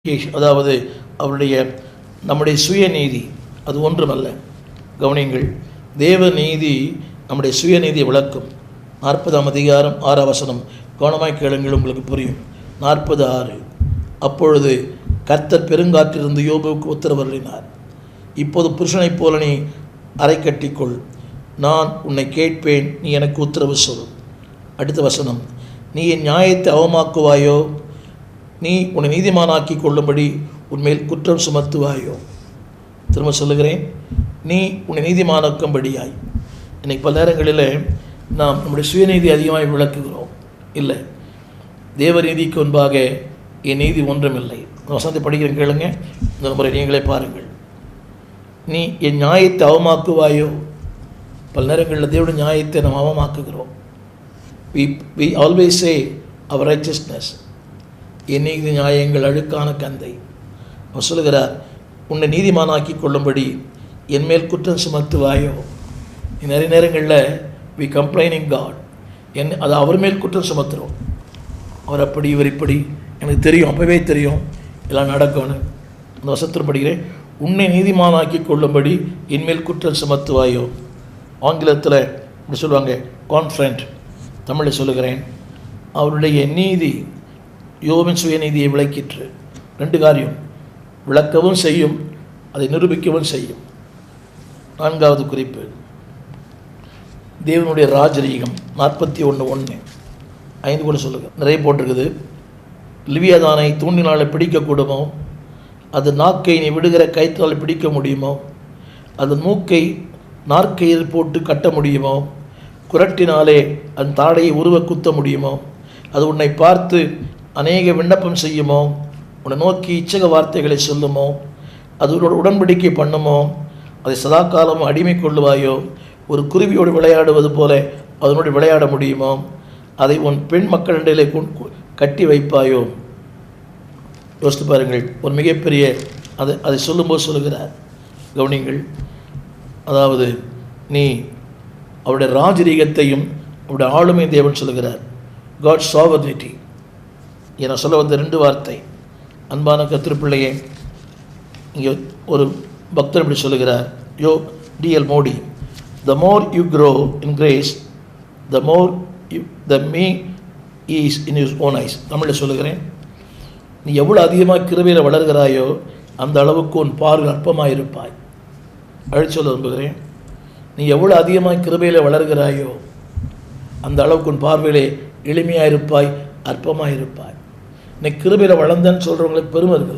அதாவது அவருடைய நம்முடைய சுயநீதி அது ஒன்றுமல்ல. கவனியங்கள், தேவ நீதி நம்முடைய சுயநீதியை விளக்கும். 40ஆம் அதிகாரம் 6ஆம் வசனம் கவனமாய் கேளுங்கள், உங்களுக்கு புரியும். 40:6. அப்பொழுது கர்த்தர் பெருங்காற்றிலிருந்து யோபுவுக்கு உத்தரவருளினார், இப்போது புருஷனைப் போல நீ அரை கட்டிக்கொள், நான் உன்னை கேட்பேன், நீ எனக்கு உத்தரவு சொல். அடுத்த வசனம், நீ என் நியாயத்தை அவமாக்குவாயோ, நீ உன்னை நீதிமானாக்கி கொள்ளும்படி உன்மேல் குற்றம் சுமத்துவாயோ. திரும்ப சொல்லுகிறேன், நீ உன்னை நீதிமானாக்கும்படியாய். இன்றைக்கி பல நேரங்களில் நாம் நம்முடைய சுயநீதி அதிகமாக விளக்குகிறோம். இல்லை, தேவநீதிக்கு முன்பாக என் நீதி ஒன்றுமில்லை. வசனத்தை படிக்கிறேன், கேளுங்க. இந்த முறை நீங்களே பாருங்கள். நீ என் நியாயத்தை அவமாக்குவாயோ. பல நேரங்களில் தேவனுடைய நியாயத்தை நாம் அவமாக்குகிறோம். we always say our righteousness, என் நீதி நியாயங்கள் அழுக்கான கந்தை. அவர் சொல்லுகிறார், உன்னை நீதிமானாக்கி கொள்ளும்படி என்மேல் குற்றம் சுமத்துவாயோ. நிறைய நேரங்களில் we complaining God, அது அவர் மேல் குற்றம் சுமத்துகிறோம். அவர் அப்படி, இவர் இப்படி, எனக்கு தெரியும், அப்போவே தெரியும் எல்லாம் நடக்கும்னு. அந்த வசனத்தில் படிக்கிறேன், உன்னை நீதிமானாக்கி கொள்ளும்படி என்மேல் குற்றம் சுமத்துவாயோ. ஆங்கிலத்தில் இப்படி சொல்லுவாங்க, கான்ஃபிடன்ட். தமிழில் சொல்லுகிறேன், அவருடைய நீதி யோபின் சுயநீதியை விளக்கிற்று. 2 காரியம், விளக்கவும் செய்யும், அதை நிரூபிக்கவும் செய்யும். 4வது குறிப்பு, தேவனுடைய ராஜரீகம். 41:1 5 கூட சொல்லுங்க, நிறைய போட்டிருக்குது. லிவியாதானை தூண்டினாலே பிடிக்கக்கூடுமோ, அது நாக்கை நீ விடுகிற கயிற்றால் பிடிக்க முடியுமோ, அது மூக்கை நாற்கயிறு போட்டு கட்ட முடியுமோ, குரட்டினாலே அந்த தாடையை உருவ குத்த முடியுமோ, அது உன்னை பார்த்து அநேக விண்ணப்பம் செய்யுமோ, உன்னை நோக்கி இச்சக வார்த்தைகளை சொல்லுமோ, அது உடன்படிக்கை பண்ணுமோ, அதை சதா காலமும் அடிமை கொள்ளுவாயோ, ஒரு குருவியோடு விளையாடுவது போல அதனோடு விளையாட முடியுமோ, அதை உன் பெண் மக்களிடையிலே கட்டி வைப்பாயோ. யோசித்து பாருங்கள், ஒரு மிகப்பெரிய அதை சொல்லும்போது சொல்லுகிறார், கவனிங்கள். அதாவது நீ அவருடைய ராஜரீகத்தையும் அவருடைய ஆளுமை தேவன் சொல்லுகிறார், காட் சாவர்னிட்டி. என சொல்ல வந்த 2 வார்த்தை. அன்பான கர்த்தருப்பிள்ளையே, இங்கே ஒரு பக்தர் இப்படி சொல்லுகிறார், D.L. Modi, the more you grow in grace, the more the me is in your own eyes. தமிழில் சொல்லுகிறேன், நீ எவ்வளோ அதிகமாக கிருபையில் வளர்கிறாயோ அந்த அளவுக்கு உன் பார்வை அற்பமாக இருப்பாய். அழைச்சி சொல்ல விரும்புகிறேன், நீ எவ்வளோ அதிகமாக கிருபையில் வளர்கிறாயோ அந்த அளவுக்கு உன் பார்வையிலே எளிமையாக இருப்பாய், அற்பமாக இருப்பாய். இன்னைக்கு கிருபையில் வளர்ந்தேன்னு சொல்கிறவங்களுக்கு பெருமை இருக்குது.